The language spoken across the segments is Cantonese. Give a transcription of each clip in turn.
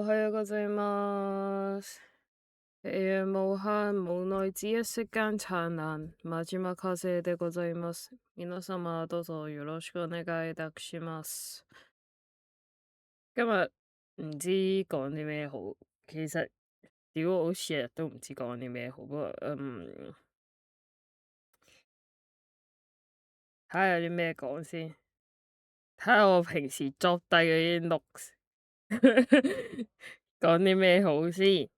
はようございます。無限無奈之一世間燦爛、真島風でございます。皆様どうぞよろしくお願いいたします。今日唔知講啲咩好，其實屌我好似日日都唔知講啲咩好，不過睇下有啲咩講先，睇下我平時作低嗰啲 notes 講啲咩好先。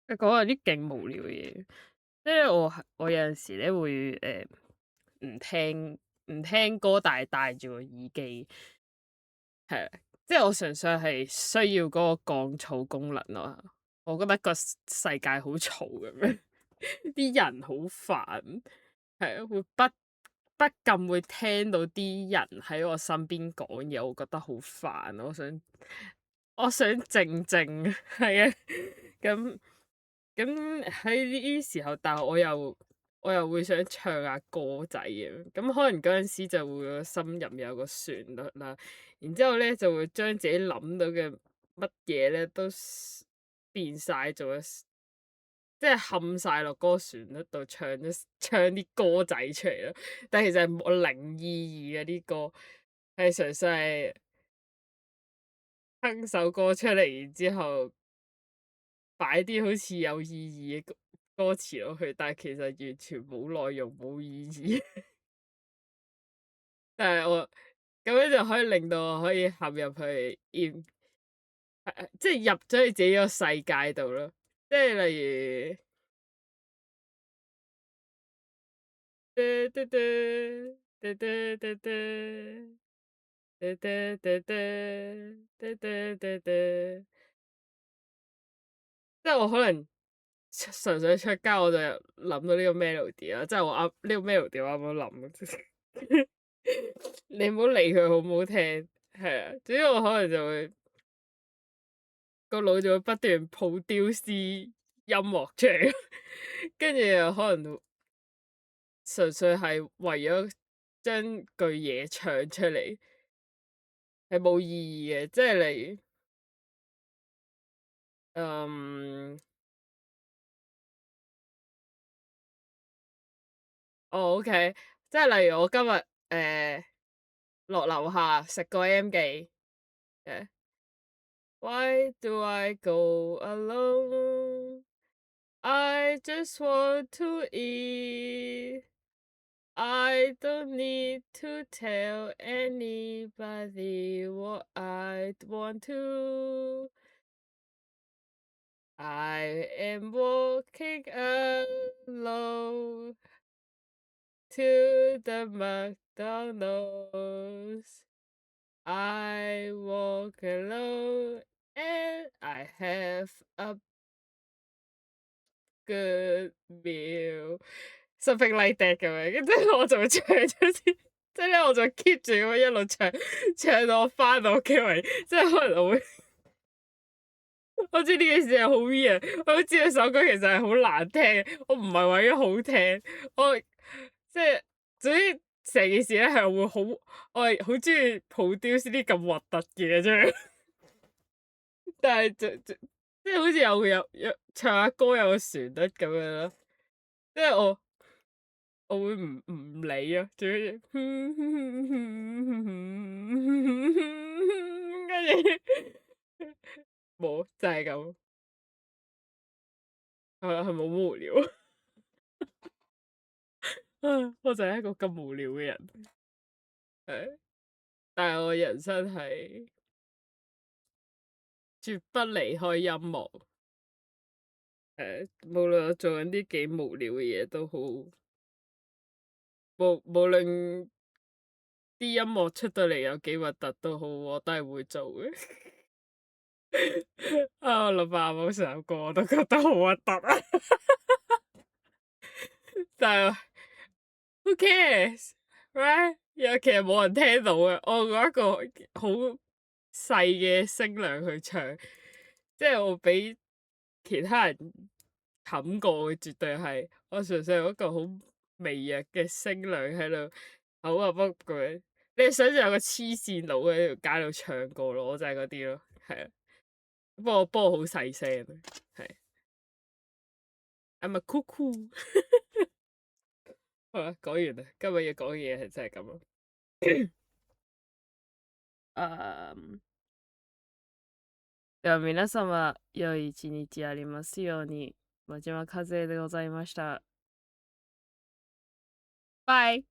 講下啲勁無聊嘅嘢，即係我有陣時咧會唔聽歌，但係戴住個耳機，係啊，即係我純粹係需要嗰個降噪功能咯。我覺得個世界好嘈咁樣，啲人好煩，係啊，會不禁會聽到啲人喺我身邊講嘢，我覺得好煩。我想靜靜，係啊，咁喺呢啲時候，但係我又會想唱下歌仔嘅，咁可能嗰陣時就會個心入面有個旋律啦，然之後咧就會將自己諗到嘅乜嘢咧都變晒做即係冚晒落嗰個旋律度唱啲歌仔出嚟咯。但係其實係冇零意義嘅啲歌，係純粹係哼首歌出嚟，然之後擺啲好似有意義嘅歌詞落去，但係其實完全冇內容冇意義。但係我咁樣就可以令到我可以陷入去即係入咗去自己個世界度咯。即係例如。嘟嘟嘟嘟嘟嘟嘟嘟嘟嘟嘟嘟嘟嘟，即係我可能純粹出街我就諗到呢個 melody 啦，即係我啱呢個 melody 我啱啱諗，你唔好理佢好唔好聽，係啊，總之我可能就會個腦就會不斷 produce 音樂出嚟，跟住又可能純粹係為咗將句嘢唱出嚟。係冇意義嘅，即係例如，OK，即係例如我今日落樓下食個 M 記，Why do I go alone? I just want to eat. I don't need to tell anybody what I want to. I am walking alone to the McDonald's. I walk alone and I have a good meal. Something like that 咁樣，跟住我就會唱咗先，即係咧我就 keep 住咁樣一路唱到我翻到屋企為，即係可能我會。我知呢件事係好 weird，我都知道首歌其實係好難聽，我唔係為咗好聽，我即係總之成件事咧係會好，我係好中意 produce 啲咁核突嘅嘢啫。但係即係好似有唱下歌有個旋律咁樣咯，即係我會唔理啊，總之跟住冇就係咁。係咪好無聊？我就係一個咁無聊嘅人，係，但係我人生係絕不離開音樂，無論我做緊啲幾無聊嘅嘢都好，無論啲音樂出到嚟有幾核突都好，我都係會做嘅。啊！我諗翻啱啱首歌我都覺得好核突啊，但係 who cares right？有其實冇人聽到嘅，我用一個好細嘅聲量去唱，即係我比其他人冚過嘅，絕對係我純粹用一個好微弱嘅聲量喺度好啊，不過你係想象有個黐線佬喺條街度唱歌咯，我就係嗰啲咯，係啊。不過好細聲，係。I'm a cuckoo。好啦，講完啦，今日要講嘅嘢係真係咁咯。では皆様、良い一日ありますように。真島和恵でございました。バイ